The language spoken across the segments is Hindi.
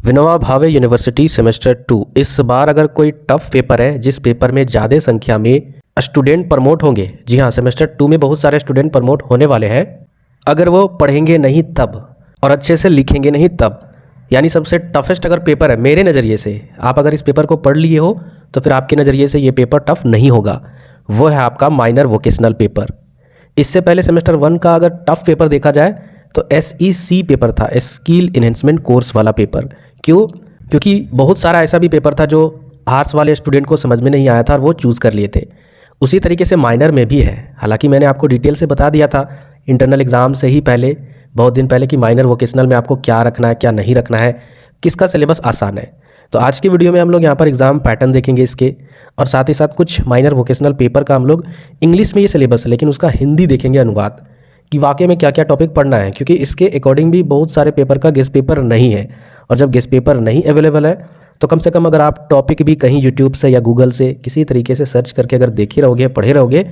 Vinoba Bhave university semester 2। इस बार अगर कोई टफ पेपर है जिस पेपर में ज़्यादा संख्या में स्टूडेंट प्रमोट होंगे, जी हाँ, सेमेस्टर 2 में बहुत सारे स्टूडेंट प्रमोट होने वाले हैं। अगर वो पढ़ेंगे नहीं तब और अच्छे से लिखेंगे नहीं तब, यानी सबसे टफेस्ट अगर पेपर है मेरे नज़रिए से, आप अगर इस पेपर को पढ़ लिए हो तो फिर आपके नज़रिए से ये पेपर टफ नहीं होगा। वो है आपका माइनर वोकेशनल पेपर। इससे पहले सेमेस्टर 1 का अगर टफ पेपर देखा जाए तो SEC पेपर था, स्किल इन्हेंसमेंट कोर्स वाला पेपर। क्यों? क्योंकि बहुत सारा ऐसा भी पेपर था जो आर्ट्स वाले स्टूडेंट को समझ में नहीं आया था और वो चूज़ कर लिए थे। उसी तरीके से माइनर में भी है। हालांकि मैंने आपको डिटेल से बता दिया था इंटरनल एग्ज़ाम से ही पहले, बहुत दिन पहले, कि माइनर वोकेशनल में आपको क्या रखना है, क्या नहीं रखना है, किसका सिलेबस आसान है। तो आज की वीडियो में हम लोग यहाँ पर एग्ज़ाम पैटर्न देखेंगे इसके, और साथ ही साथ कुछ माइनर वोकेशनल पेपर का हम लोग इंग्लिश में ये सिलेबस है लेकिन उसका हिंदी देखेंगे अनुवाद, कि वाकई में क्या क्या टॉपिक पढ़ना है। क्योंकि इसके अकॉर्डिंग भी बहुत सारे पेपर का गेस्ट पेपर नहीं है, और जब गेस्ट पेपर नहीं अवेलेबल है तो कम से कम अगर आप टॉपिक भी कहीं यूट्यूब से या गूगल से किसी तरीके से सर्च करके अगर देखे रहोगे, पढ़े रहोगे,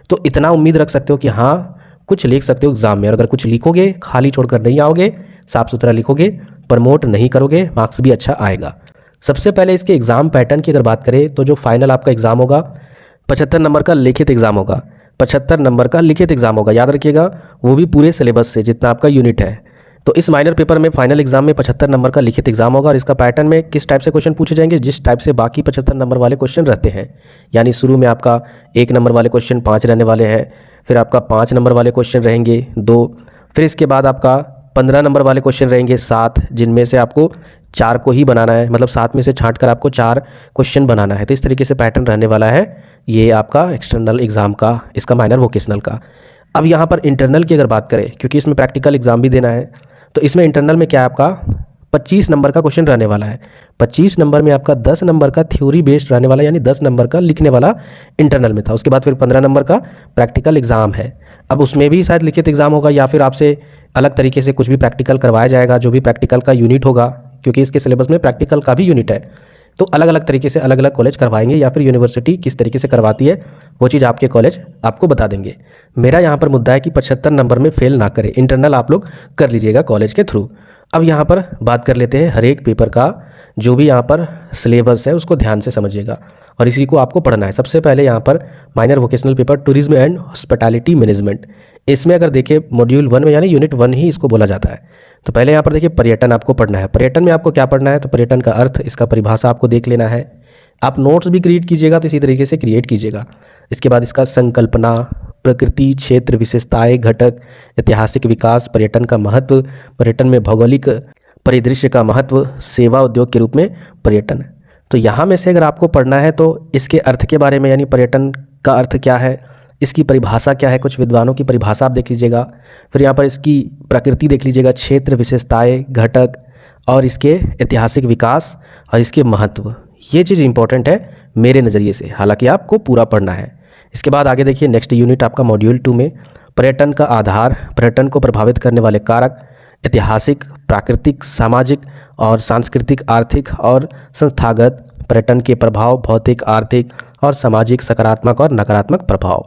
तो इतना उम्मीद रख सकते हो कि हाँ कुछ लिख सकते हो एग्ज़ाम में। और अगर कुछ लिखोगे, खाली छोड़कर नहीं आओगे, साफ़ सुथरा लिखोगे, प्रमोट नहीं करोगे, मार्क्स भी अच्छा आएगा। सबसे पहले इसके एग्ज़ाम पैटर्न की अगर बात करें तो जो फाइनल आपका एग्ज़ाम होगा 75 नंबर का लिखित एग्ज़ाम होगा। 75 नंबर का लिखित एग्ज़ाम होगा, याद रखिएगा, वो भी पूरे सिलेबस से जितना आपका यूनिट है। तो इस माइनर पेपर में फाइनल एग्जाम में 75 नंबर का लिखित एग्जाम होगा। और इसका पैटर्न में किस टाइप से क्वेश्चन पूछे जाएंगे, जिस टाइप से बाकी 75 नंबर वाले क्वेश्चन रहते हैं। यानी शुरू में आपका 1 नंबर वाले क्वेश्चन 5 रहने वाले हैं, फिर आपका 5 नंबर वाले क्वेश्चन रहेंगे 2, फिर इसके बाद आपका 15 नंबर वाले क्वेश्चन रहेंगे 7, जिनमें से आपको 4 को ही बनाना है, मतलब 7 में से छांट कर आपको 4 क्वेश्चन बनाना है। तो इस तरीके से पैटर्न रहने वाला है ये आपका एक्सटर्नल एग्ज़ाम का, इसका माइनर वोकेशनल का। अब यहाँ पर इंटरनल की अगर बात करें, क्योंकि इसमें प्रैक्टिकल एग्ज़ाम भी देना है, तो इसमें इंटरनल में क्या है आपका 25 नंबर का क्वेश्चन रहने वाला है। 25 नंबर में आपका 10 नंबर का थ्योरी बेस्ड रहने वाला, यानी 10 नंबर का लिखने वाला इंटरनल में था। उसके बाद फिर 15 नंबर का प्रैक्टिकल एग्ज़ाम है। अब उसमें भी शायद लिखित एग्ज़ाम होगा या फिर आपसे अलग तरीके से कुछ भी प्रैक्टिकल करवाया जाएगा, जो भी प्रैक्टिकल का यूनिट होगा, क्योंकि इसके सिलेबस में प्रैक्टिकल का भी यूनिट है। तो अलग अलग तरीके से अलग अलग कॉलेज करवाएंगे, या फिर यूनिवर्सिटी किस तरीके से करवाती है वो चीज़ आपके कॉलेज आपको बता देंगे। मेरा यहाँ पर मुद्दा है कि 75 नंबर में फेल ना करें, इंटरनल आप लोग कर लीजिएगा कॉलेज के थ्रू। अब यहाँ पर बात कर लेते हैं हर एक पेपर का, जो भी यहाँ पर सिलेबस है उसको ध्यान से समझिएगा और इसी को आपको पढ़ना है। सबसे पहले यहाँ पर minor vocational paper tourism and hospitality management, इसमें अगर देखिए मॉड्यूल 1 में, यानी यूनिट 1 ही इसको बोला जाता है। तो पहले यहाँ पर देखिए पर्यटन आपको पढ़ना है। पर्यटन में आपको क्या पढ़ना है, तो पर्यटन का अर्थ, इसका परिभाषा आपको देख लेना है। आप नोट्स भी क्रिएट कीजिएगा तो इसी तरीके से क्रिएट कीजिएगा। इसके बाद इसका संकल्पना, प्रकृति, क्षेत्र, विशेषताएं, घटक, ऐतिहासिक विकास, पर्यटन का महत्व, पर्यटन में भौगोलिक परिदृश्य का महत्व, सेवा उद्योग के रूप में पर्यटन। तो यहाँ में से अगर आपको पढ़ना है तो इसके अर्थ के बारे में, यानी पर्यटन का अर्थ क्या है, इसकी परिभाषा क्या है, कुछ विद्वानों की परिभाषा आप देख लीजिएगा। फिर यहाँ पर इसकी प्रकृति देख लीजिएगा, क्षेत्र, विशेषताएं, घटक, और इसके ऐतिहासिक विकास और इसके महत्व। ये चीज़ इंपॉर्टेंट है मेरे नज़रिए से, हालांकि आपको पूरा पढ़ना है। इसके बाद आगे देखिए नेक्स्ट यूनिट आपका मॉड्यूल 2 में पर्यटन का आधार, पर्यटन को प्रभावित करने वाले कारक, ऐतिहासिक, प्राकृतिक, सामाजिक और सांस्कृतिक, आर्थिक और संस्थागत, पर्यटन के प्रभाव, भौतिक, आर्थिक और सामाजिक, सकारात्मक और नकारात्मक प्रभाव।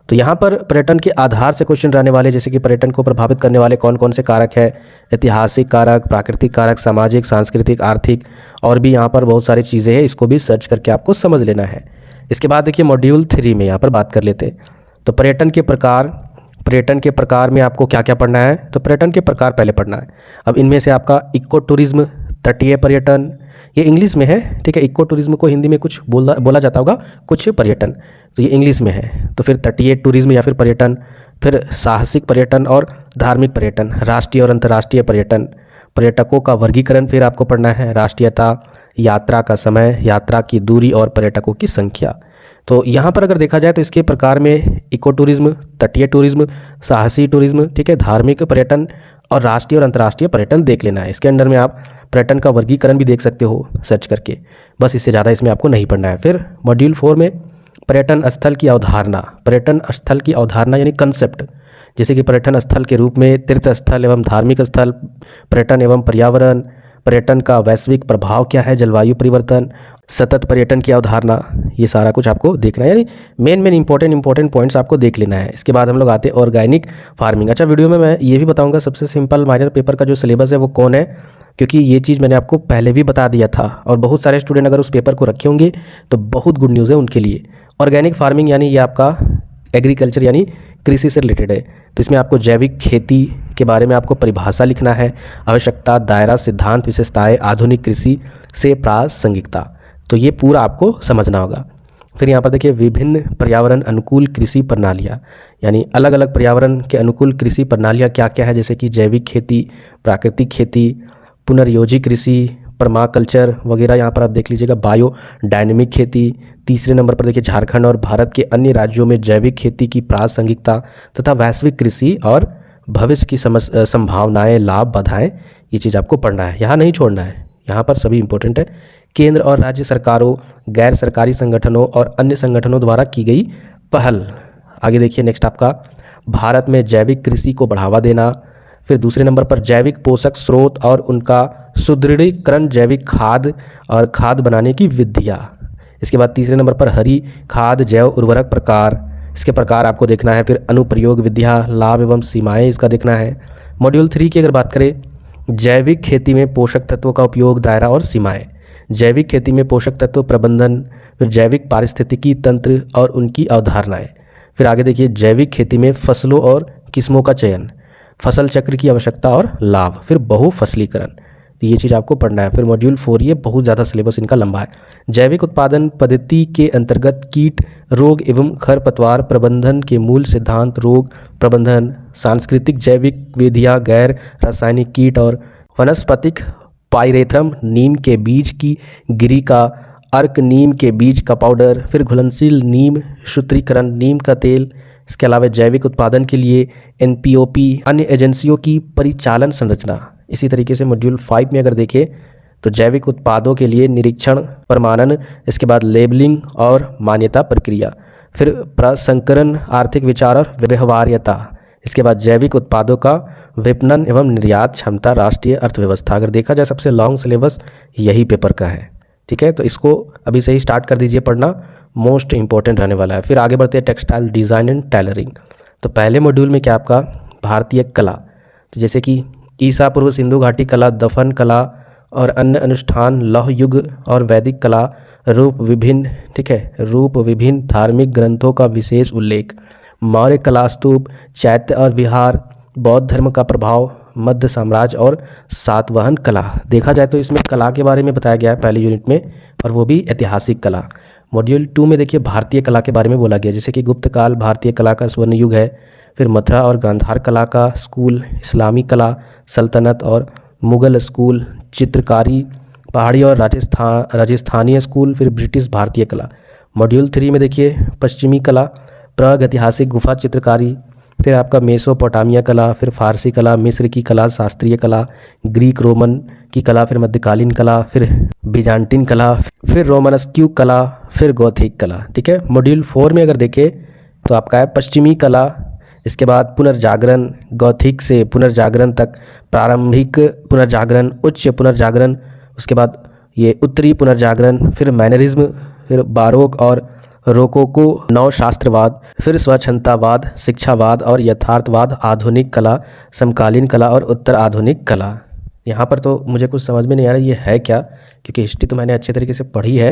तो यहाँ पर पर्यटन के आधार से क्वेश्चन रहने वाले, जैसे कि पर्यटन को प्रभावित करने वाले कौन कौन से कारक है, ऐतिहासिक कारक, प्राकृतिक कारक, सामाजिक, सांस्कृतिक, आर्थिक, और भी यहाँ पर बहुत सारी चीज़ें हैं, इसको भी सर्च करके आपको समझ लेना है। इसके बाद देखिए मॉड्यूल 3 में यहाँ पर बात कर लेते हैं। तो पर्यटन के प्रकार, पर्यटन के प्रकार में आपको क्या क्या पढ़ना है, तो पर्यटन के प्रकार पहले पढ़ना है। अब इनमें से आपका इको टूरिज्म, तटीय पर्यटन, ये इंग्लिश में है, ठीक है। इको टूरिज्म को हिंदी में कुछ बोला जाता होगा कुछ पर्यटन, तो ये इंग्लिश में है। तो फिर तटीय टूरिज्म या फिर पर्यटन, फिर साहसिक पर्यटन और धार्मिक पर्यटन, राष्ट्रीय और अंतर्राष्ट्रीय पर्यटन, पर्यटकों का वर्गीकरण फिर आपको पढ़ना है, राष्ट्रीयता, यात्रा का समय, यात्रा की दूरी और पर्यटकों की संख्या। तो यहाँ पर अगर देखा जाए तो इसके प्रकार में इको टूरिज्म, तटीय टूरिज्म, साहसी टूरिज्म, ठीक है, धार्मिक पर्यटन और राष्ट्रीय और अंतर्राष्ट्रीय पर्यटन देख लेना है। इसके अंडर में आप पर्यटन का वर्गीकरण भी देख सकते हो सर्च करके, बस इससे ज़्यादा इसमें आपको नहीं पढ़ना है। फिर मॉड्यूल 4 में पर्यटन स्थल की अवधारणा, पर्यटन स्थल की अवधारणा यानी कंसेप्ट, जैसे कि पर्यटन स्थल के रूप में तीर्थ स्थल एवं धार्मिक स्थल, पर्यटन एवं पर्यावरण, पर्यटन का वैश्विक प्रभाव क्या है, जलवायु परिवर्तन, सतत पर्यटन की अवधारणा, ये सारा कुछ आपको देखना है, यानी मेन इंपॉर्टेंट पॉइंट्स आपको देख लेना है। इसके बाद हम लोग आते हैं ऑर्गेनिक फार्मिंग। अच्छा, वीडियो में मैं ये भी बताऊंगा सबसे सिंपल माइनर पेपर का जो सिलेबस है वो कौन है, क्योंकि ये चीज़ मैंने आपको पहले भी बता दिया था और बहुत सारे स्टूडेंट अगर उस पेपर को रखे होंगे तो बहुत गुड न्यूज़ है उनके लिए। ऑर्गेनिक फार्मिंग यानी ये आपका एग्रीकल्चर यानी कृषि से रिलेटेड है, तो इसमें आपको जैविक खेती के बारे में आपको परिभाषा लिखना है, आवश्यकता, दायरा, सिद्धांत, विशेषताएं, आधुनिक कृषि से प्रासंगिकता, तो ये पूरा आपको समझना होगा। फिर यहाँ पर देखिए विभिन्न पर्यावरण अनुकूल कृषि प्रणालियाँ, यानी अलग अलग पर्यावरण के अनुकूल कृषि प्रणालियाँ क्या क्या है, जैसे कि जैविक खेती, प्राकृतिक खेती, पुनर्योजी कृषि, परमाकल्चर वगैरह यहाँ पर आप देख लीजिएगा, बायो डायनेमिक खेती। तीसरे नंबर पर देखिए झारखंड और भारत के अन्य राज्यों में जैविक खेती की प्रासंगिकता तथा वैश्विक कृषि और भविष्य की संभावनाएं, लाभ, बाधाएं, ये चीज़ आपको पढ़ना है, यहाँ नहीं छोड़ना है, यहाँ पर सभी इंपॉर्टेंट है। केंद्र और राज्य सरकारों, गैर सरकारी संगठनों और अन्य संगठनों द्वारा की गई पहल। आगे देखिए नेक्स्ट आपका भारत में जैविक कृषि को बढ़ावा देना। फिर दूसरे नंबर पर जैविक पोषक स्रोत और उनका सुदृढ़ीकरण, जैविक खाद और खाद बनाने की विधियाँ। इसके बाद तीसरे नंबर पर हरी खाद, जैव उर्वरक प्रकार, इसके प्रकार आपको देखना है। फिर अनुप्रयोग विधियाँ, लाभ एवं सीमाएं, इसका देखना है। मॉड्यूल 3 की अगर बात करें, जैविक खेती में पोषक तत्वों का उपयोग, दायरा और सीमाएं, जैविक खेती में पोषक तत्व प्रबंधन, फिर जैविक पारिस्थितिकी तंत्र और उनकी अवधारणाएं। फिर आगे देखिए जैविक खेती में फसलों और किस्मों का चयन, फसल चक्र की आवश्यकता और लाभ, फिर बहुफसलीकरण, तो ये चीज़ आपको पढ़ना है। फिर मॉड्यूल 4, ये बहुत ज़्यादा सिलेबस इनका लंबा है। जैविक उत्पादन पद्धति के अंतर्गत कीट, रोग एवं खरपतवार प्रबंधन के मूल सिद्धांत, रोग प्रबंधन, सांस्कृतिक जैविक विधियाँ, गैर रासायनिक कीट और वनस्पतिक पाइरेथ्रम, नीम के बीज की गिरी का अर्क, नीम के बीज का पाउडर, फिर घुलनशील नीम सूत्रीकरण, नीम का तेल। इसके अलावा जैविक उत्पादन के लिए एनपीओपी, अन्य एजेंसियों की परिचालन संरचना। इसी तरीके से मॉड्यूल 5 में अगर देखें तो जैविक उत्पादों के लिए निरीक्षण, प्रमाणन, इसके बाद लेबलिंग और मान्यता प्रक्रिया, फिर प्रसंस्करण, आर्थिक विचार और व्यवहार्यता। इसके बाद जैविक उत्पादों का विपणन एवं निर्यात क्षमता, राष्ट्रीय अर्थव्यवस्था। अगर देखा जाए सबसे लॉन्ग सिलेबस यही पेपर का है, ठीक है, तो इसको अभी से ही स्टार्ट कर दीजिए पढ़ना, मोस्ट इंपॉर्टेंट रहने वाला है। फिर आगे बढ़ते हैं टेक्सटाइल डिज़ाइन एंड टेलरिंग। तो पहले मॉड्यूल में क्या आपका भारतीय कला, तो जैसे कि ईसा पूर्व सिंधु घाटी कला, दफन कला और अन्य अनुष्ठान, लौह युग और वैदिक कला, रूप विभिन्न, ठीक है, रूप विभिन्न धार्मिक ग्रंथों का विशेष उल्लेख, मौर्य कला, स्तूप, चैत्य और विहार, बौद्ध धर्म का प्रभाव, मध्य साम्राज्य और सातवाहन कला। देखा जाए तो इसमें कला के बारे में बताया गया है पहले यूनिट में, और वो भी ऐतिहासिक कला। मॉड्यूल 2 में देखिए भारतीय कला के बारे में बोला गया, जैसे कि गुप्त काल भारतीय कला का स्वर्ण युग है, फिर मथुरा और गांधार कला का स्कूल, इस्लामी कला, सल्तनत और मुग़ल स्कूल, चित्रकारी, पहाड़ी और राजस्थानीय स्कूल, फिर ब्रिटिश भारतीय कला। मॉड्यूल 3 में देखिए पश्चिमी कला, प्रागैतिहासिक गुफा चित्रकारी, फिर आपका मेसोपोटामिया कला, फिर फारसी कला, मिस्र की कला, शास्त्रीय कला, ग्रीक रोमन की कला, फिर मध्यकालीन कला, फिर बिजान्टिन कला, फिर रोमनस्क्यू कला, फिर गौथिक कला, ठीक है। मॉड्यूल 4 में अगर देखें तो आपका है पश्चिमी कला, इसके बाद पुनर्जागरण, गौथिक से पुनर्जागरण तक, प्रारंभिक पुनर्जागरण, उच्च पुनर्जागरण, उसके बाद ये उत्तरी पुनर्जागरण, फिर मैनरिज्म, फिर बारोक और रोकोको, नवशास्त्रवाद, फिर स्वच्छंदतावाद, शिक्षावाद और यथार्थवाद, आधुनिक कला, समकालीन कला और उत्तर आधुनिक कला। यहाँ पर तो मुझे कुछ समझ में नहीं आ रहा ये है क्या, क्योंकि हिस्ट्री तो मैंने अच्छे तरीके से पढ़ी है,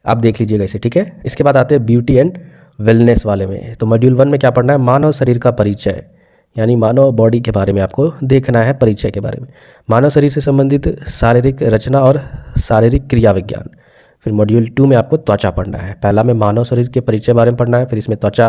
आप देख लीजिएगा इसे, ठीक है। इसके बाद आते हैं ब्यूटी एंड वेलनेस वाले में। तो मॉड्यूल 1 में क्या पढ़ना है, मानव शरीर का परिचय, यानी मानव बॉडी के बारे में आपको देखना है, परिचय के बारे में, मानव शरीर से संबंधित शारीरिक रचना और शारीरिक क्रिया विज्ञान। फिर मॉड्यूल 2 में आपको त्वचा पढ़ना है। पहला में मानव शरीर के परिचय बारे में पढ़ना है, फिर इसमें त्वचा।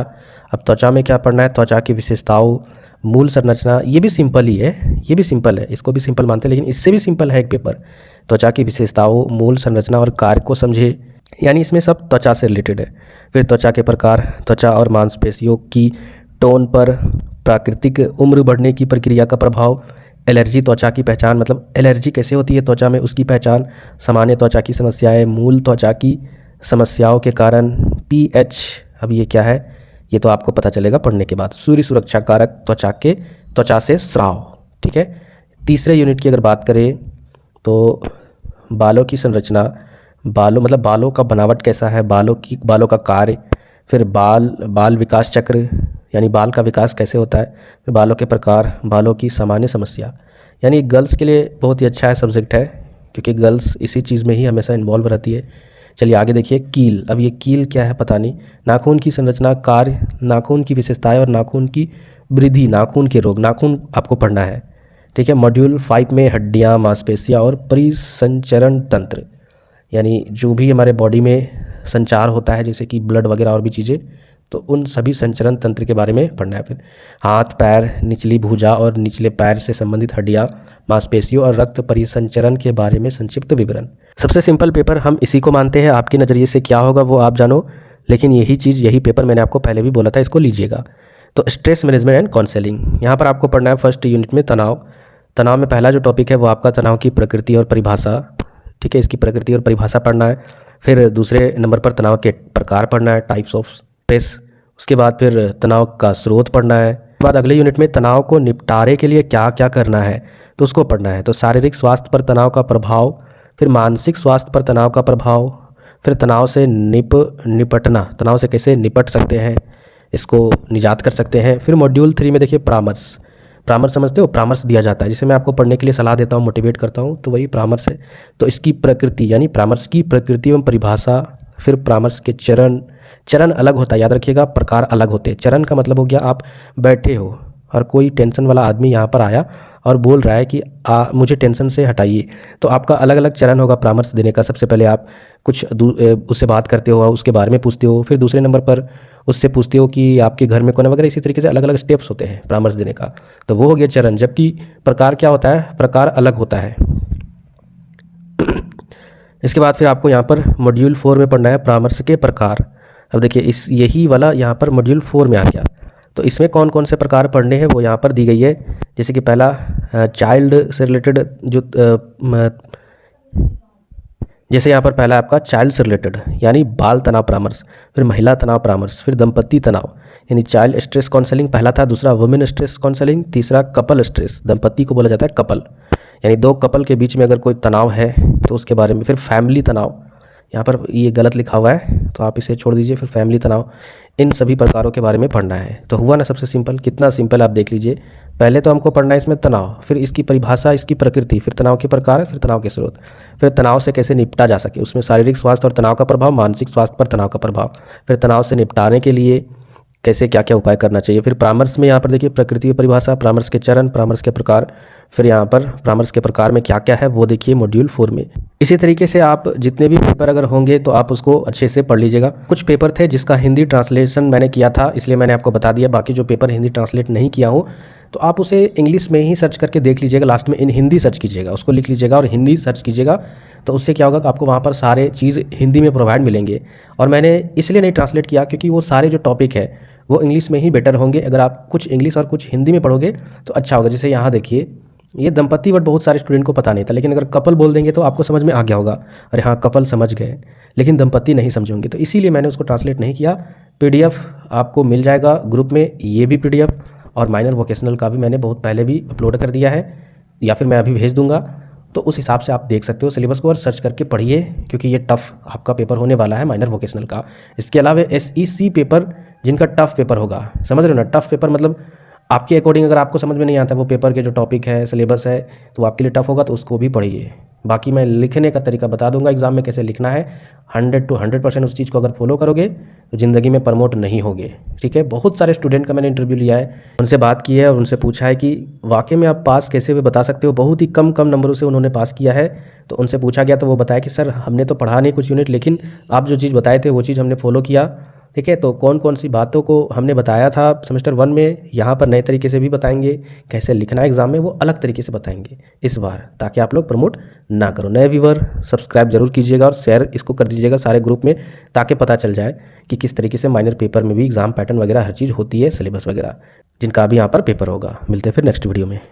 अब त्वचा में क्या पढ़ना है, त्वचा की विशेषताओं, मूल संरचना, ये भी सिंपल ही है, ये भी सिंपल है, इसको भी सिंपल मानते हैं, लेकिन इससे भी सिंपल है एक पेपर। त्वचा की विशेषताओं, मूल संरचना और कार्य को समझे, यानी इसमें सब त्वचा से रिलेटेड है। फिर त्वचा के प्रकार, त्वचा और मांसपेशियों की टोन पर प्राकृतिक उम्र बढ़ने की प्रक्रिया का प्रभाव, एलर्जी, त्वचा की पहचान, मतलब एलर्जी कैसे होती है त्वचा में, उसकी पहचान, सामान्य त्वचा की समस्याएं, मूल त्वचा की समस्याओं के कारण, पीएच, अब ये क्या है ये तो आपको पता चलेगा पढ़ने के बाद, सूर्य सुरक्षा कारक, त्वचा से स्राव, ठीक है। तीसरे यूनिट की अगर बात करें तो बालों की संरचना, बालों मतलब बालों का बनावट कैसा है, बालों का कार्य, फिर बाल विकास चक्र, यानी बाल का विकास कैसे होता है, फिर बालों के प्रकार, बालों की सामान्य समस्या, यानी गर्ल्स के लिए बहुत ही अच्छा है सब्जेक्ट है, क्योंकि गर्ल्स इसी चीज़ में ही हमेशा इन्वॉल्व रहती है। चलिए आगे देखिए कील। अब ये कील क्या है पता नहीं। नाखून की संरचना, कार्य, नाखून की विशेषताएं और नाखून की वृद्धि, नाखून के रोग, नाखून आपको पढ़ना है। ठीक है, मॉड्यूल 5 में हड्डियाँ, मांसपेशियाँ और परिसंचरण तंत्र, यानी जो भी हमारे बॉडी में संचार होता है जैसे कि ब्लड वगैरह और भी चीज़ें, तो उन सभी संचरण तंत्र के बारे में पढ़ना है। फिर हाथ, पैर, निचली भुजा और निचले पैर से संबंधित हड्डियाँ, मांसपेशियों और रक्त परिसंचरण के बारे में संक्षिप्त विवरण। सबसे सिंपल पेपर हम इसी को मानते हैं। आपके नज़रिए से क्या होगा वो आप जानो, लेकिन यही पेपर मैंने आपको पहले भी बोला था, इसको लीजिएगा। तो स्ट्रेस मैनेजमेंट एंड काउंसलिंग, यहाँ पर आपको पढ़ना है फर्स्ट यूनिट में तनाव। तनाव में पहला जो टॉपिक है वो आपका तनाव की प्रकृति और परिभाषा। ठीक है, इसकी प्रकृति और परिभाषा पढ़ना है। फिर दूसरे नंबर पर तनाव के प्रकार पढ़ना है, टाइप्स ऑफ स्ट्रेस। उसके बाद फिर तनाव का स्रोत पढ़ना है। उसके बाद अगले यूनिट में तनाव को निपटारे के लिए क्या क्या करना है तो उसको पढ़ना है। तो शारीरिक स्वास्थ्य पर तनाव का प्रभाव, फिर मानसिक स्वास्थ्य पर तनाव का प्रभाव, फिर तनाव से निपटना, तनाव से कैसे निपट सकते हैं, इसको निजात कर सकते हैं। फिर मॉड्यूल 3 में देखिए परामर्श। परामर्श समझते हो, परामर्श दिया जाता है जिसे मैं आपको पढ़ने के लिए सलाह देता हूँ, मोटिवेट करता हूँ, तो वही परामर्श है। तो इसकी प्रकृति यानी परामर्श की प्रकृति एवं परिभाषा, फिर परामर्श के चरण अलग होता है, याद रखिएगा, प्रकार अलग होते हैं। चरण का मतलब हो गया आप बैठे हो और कोई टेंशन वाला आदमी यहाँ पर आया और बोल रहा है कि मुझे टेंशन से हटाइए, तो आपका अलग अलग चरण होगा परामर्श देने का। सबसे पहले आप कुछ उससे बात करते हो, उसके बारे में पूछते हो, फिर दूसरे नंबर पर उससे पूछते हो कि आपके घर में कौन है वगैरह। इसी तरीके से अलग अलग स्टेप्स होते हैं परामर्श देने का, तो वो हो गया चरण। जबकि प्रकार क्या होता है, प्रकार अलग होता है। इसके बाद फिर आपको यहाँ पर मॉड्यूल 4 में पढ़ना है परामर्श के प्रकार। अब देखिए यही वाला यहाँ पर मॉड्यूल 4 में आ गया। तो इसमें कौन कौन से प्रकार पढ़ने हैं वो यहाँ पर दी गई है। जैसे कि पहला चाइल्ड से रिलेटेड जैसे यहाँ पर पहला आपका चाइल्ड से रिलेटेड यानी बाल तनाव परामर्श, फिर महिला तनाव परामर्श, फिर दंपति तनाव यानी चाइल्ड स्ट्रेस काउंसलिंग पहला था, दूसरा वुमेन स्ट्रेस काउंसलिंग, तीसरा कपल स्ट्रेस, दंपति को बोला जाता है कपल, यानी दो कपल के बीच में अगर कोई तनाव है तो उसके बारे में। फिर फैमिली तनाव, यहाँ पर ये गलत लिखा हुआ है तो आप इसे छोड़ दीजिए। फिर फैमिली तनाव, इन सभी प्रकारों के बारे में पढ़ना है। तो हुआ ना सबसे सिंपल, कितना सिंपल आप देख लीजिए। पहले तो हमको पढ़ना है इसमें तनाव, फिर इसकी परिभाषा, इसकी प्रकृति, फिर तनाव के प्रकार, फिर तनाव के स्रोत, फिर तनाव से कैसे निपटा जा सके, उसमें शारीरिक स्वास्थ्य और तनाव का प्रभाव, मानसिक स्वास्थ्य पर तनाव का प्रभाव, फिर तनाव से निपटाने के लिए कैसे क्या क्या उपाय करना चाहिए। फिर परामर्श में यहाँ पर देखिए प्रकृति की परिभाषा, परामर्श के चरण, परामर्श के प्रकार, फिर यहाँ पर परामर्श के प्रकार में क्या क्या है वो देखिए मॉड्यूल 4 में। इसी तरीके से आप जितने भी पेपर अगर होंगे तो आप उसको अच्छे से पढ़ लीजिएगा। कुछ पेपर थे जिसका हिंदी ट्रांसलेशन मैंने किया था इसलिए मैंने आपको बता दिया। बाकी जो पेपर हिंदी ट्रांसलेट नहीं किया हूँ तो आप उसे इंग्लिश में ही सर्च करके देख लीजिएगा। लास्ट में इन हिंदी सर्च कीजिएगा, उसको लिख लीजिएगा और हिंदी सर्च कीजिएगा। तो उससे क्या होगा कि आपको वहाँ पर सारे चीज़ हिंदी में प्रोवाइड मिलेंगे। और मैंने इसलिए नहीं ट्रांसलेट किया क्योंकि वो सारे जो टॉपिक है वो इंग्लिश में ही बेटर होंगे। अगर आप कुछ इंग्लिश और कुछ हिंदी में पढ़ोगे तो अच्छा होगा। जैसे यहाँ देखिए ये दंपति वर्ड बहुत सारे स्टूडेंट को पता नहीं था, लेकिन अगर कपल बोल देंगे तो आपको समझ में आ गया होगा, अरे हाँ कपल समझ गए, लेकिन दंपति नहीं समझे होंगे। तो इसीलिए मैंने उसको ट्रांसलेट नहीं किया। PDF आपको मिल जाएगा ग्रुप में, ये भी PDF और माइनर वोकेशनल का भी मैंने बहुत पहले भी अपलोड कर दिया है, या फिर मैं अभी भेज दूंगा। तो उस हिसाब से आप देख सकते हो सिलेबस को और सर्च करके पढ़िए, क्योंकि ये टफ़ आपका पेपर होने वाला है माइनर वोकेशनल का। इसके अलावा SEC पेपर जिनका टफ़ पेपर होगा, समझ रहे हो ना, टफ़ पेपर मतलब आपके अकॉर्डिंग अगर आपको समझ में नहीं आता वो पेपर के जो टॉपिक है, सिलेबस है, तो आपके लिए टफ होगा, तो उसको भी पढ़िए। बाकी मैं लिखने का तरीका बता दूंगा एग्जाम में कैसे लिखना है। 100 to 100% उस चीज़ को अगर फॉलो करोगे तो ज़िंदगी में प्रमोट नहीं होगे। ठीक है, बहुत सारे स्टूडेंट का मैंने इंटरव्यू लिया है, उनसे बात की है और उनसे पूछा है कि वाकई में आप पास कैसे हुए बता सकते हो। बहुत ही कम नंबरों से उन्होंने पास किया है। तो उनसे पूछा गया तो वो बताया कि सर हमने तो पढ़ा नहीं कुछ यूनिट, लेकिन आप जो चीज़ बताए थे वो चीज़ हमने फॉलो किया। ठीक है, तो कौन कौन सी बातों को हमने बताया था सेमेस्टर 1 में, यहाँ पर नए तरीके से भी बताएंगे। कैसे लिखना है एग्जाम में वो अलग तरीके से बताएंगे इस बार, ताकि आप लोग प्रमोट ना करो। नए व्यूअर सब्सक्राइब जरूर कीजिएगा और शेयर इसको कर दीजिएगा सारे ग्रुप में, ताकि पता चल जाए कि किस तरीके से माइनर पेपर में भी एग्जाम पैटर्न वगैरह हर चीज़ होती है, सिलेबस वगैरह, जिनका भी यहाँ पर पेपर होगा। मिलते हैं फिर नेक्स्ट वीडियो में।